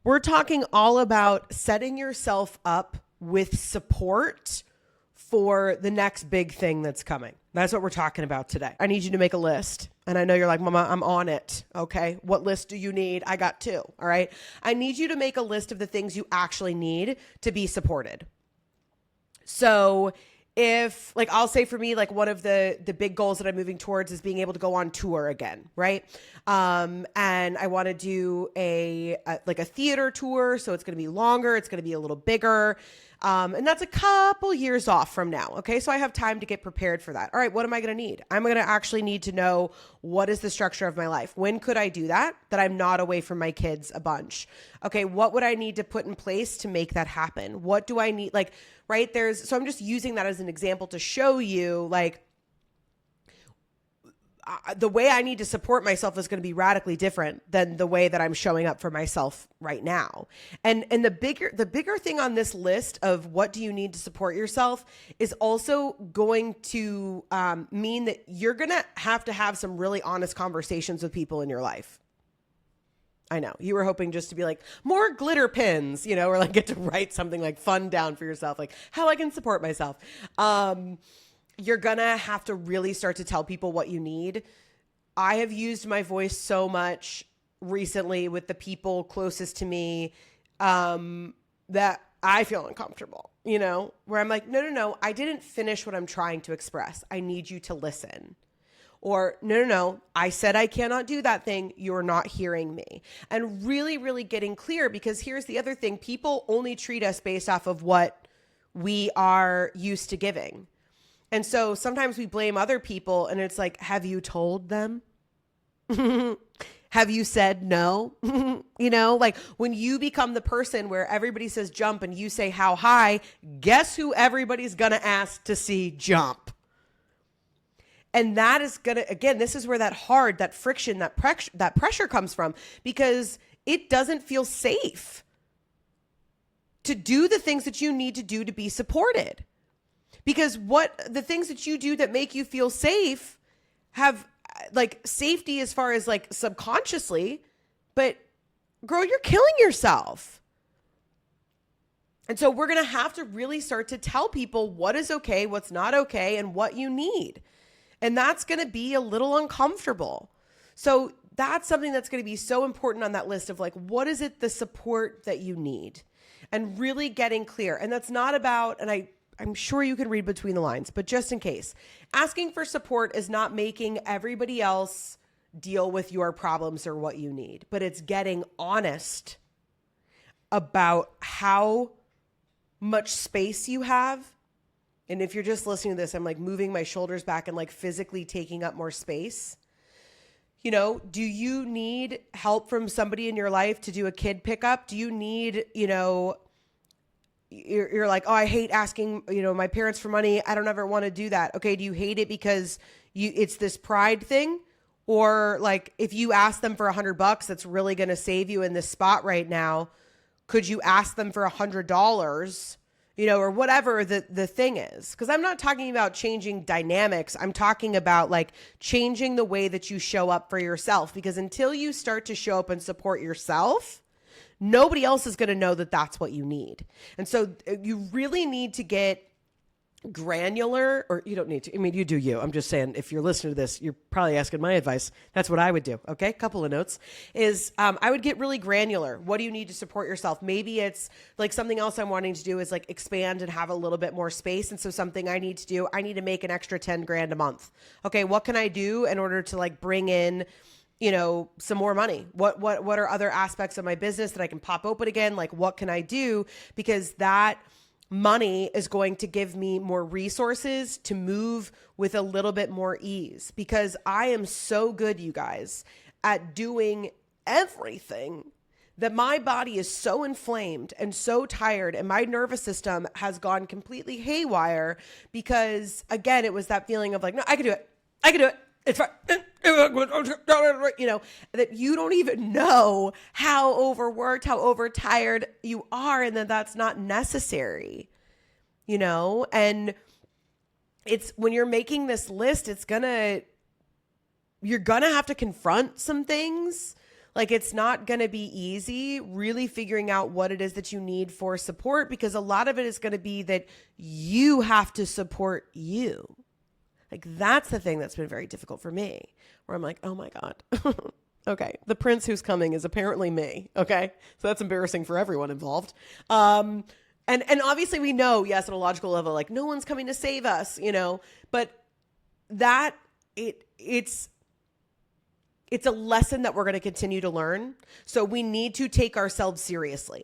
We're talking all about setting yourself up with support for the next big thing that's coming. That's what we're talking about today. I need you to make a list. And I know you're like, Mama, I'm on it. Okay. What list do you need? I got two. All right. I need you to make a list of the things you actually need to be supported. So if, like, I'll say for me, like, one of the big goals that I'm moving towards is being able to go on tour again, right? And I want to do a theater tour, so it's going to be longer, it's going to be a little bigger, and that's a couple years off from now, okay? So I have time to get prepared for that. All right, what am I going to need? I'm going to actually need to know, what is the structure of my life? When could I do that I'm not away from my kids a bunch? Okay, what would I need to put in place to make that happen? What do I need, like, right? So I'm just using that as an example to show you, like, the way I need to support myself is going to be radically different than the way that I'm showing up for myself right now. And the bigger thing on this list of what do you need to support yourself is also going to mean that you're going to have some really honest conversations with people in your life. I know you were hoping just to be like, more glitter pins, you know, or like get to write something like fun down for yourself, like how I can support myself. You're gonna have to really start to tell people what you need. I have used my voice so much recently with the people closest to me that I feel uncomfortable, you know, where I'm like, no, I didn't finish what I'm trying to express. I need you to listen. Or no, I said I cannot do that thing. You're not hearing me. And really, really getting clear, because here's the other thing. People only treat us based off of what we are used to giving. And so sometimes we blame other people and it's like, have you told them? Have you said no? You know, like when you become the person where everybody says jump and you say how high, guess who everybody's going to ask to see jump? And that is going to, again, this is where that friction, that pressure comes from, because it doesn't feel safe to do the things that you need to do to be supported. Because the things that you do that make you feel safe have like safety as far as like subconsciously, but girl, you're killing yourself. And so we're going to have to really start to tell people what is okay, what's not okay, and what you need. And that's going to be a little uncomfortable. So that's something that's going to be so important on that list of like, what is it, the support that you need? And really getting clear. And that's not about, and I'm sure you can read between the lines, but just in case, asking for support is not making everybody else deal with your problems or what you need, but it's getting honest about how much space you have. And if you're just listening to this, I'm like moving my shoulders back and like physically taking up more space. You know, do you need help from somebody in your life to do a kid pickup? Do you need, you know, you're like, oh, I hate asking, you know, my parents for money. I don't ever want to do that. Okay. Do you hate it because it's this pride thing? Or like, if you ask them for $100, that's really going to save you in this spot right now. Could you ask them for $100, you know, or whatever the thing is? Because I'm not talking about changing dynamics. I'm talking about like changing the way that you show up for yourself, because until you start to show up and support yourself, nobody else is going to know that that's what you need. And so you really need to get granular, or you don't need to. I mean, you do you. I'm just saying, if you're listening to this, you're probably asking my advice. That's what I would do. Okay. Couple of notes is I would get really granular. What do you need to support yourself? Maybe it's like something else I'm wanting to do is like expand and have a little bit more space. And so something I need to do, I need to make an extra 10 grand a month. Okay. What can I do in order to like bring in, you know, some more money? What are other aspects of my business that I can pop open again? Like, what can I do? Because that money is going to give me more resources to move with a little bit more ease, because I am so good, you guys, at doing everything that my body is so inflamed and so tired, and my nervous system has gone completely haywire because, again, it was that feeling of like, no, I can do it. I can do it. It's fine. You know, that you don't even know how overworked, how overtired you are, and that that's not necessary, you know? And it's when you're making this list, you're gonna have to confront some things. Like, it's not going to be easy really figuring out what it is that you need for support, because a lot of it is going to be that you have to support you. Like, that's the thing that's been very difficult for me, where I'm like, oh my God. Okay, the prince who's coming is apparently me. Okay, so that's embarrassing for everyone involved. And obviously we know, yes, at a logical level, like no one's coming to save us, you know, but that it's a lesson that we're going to continue to learn. So we need to take ourselves seriously.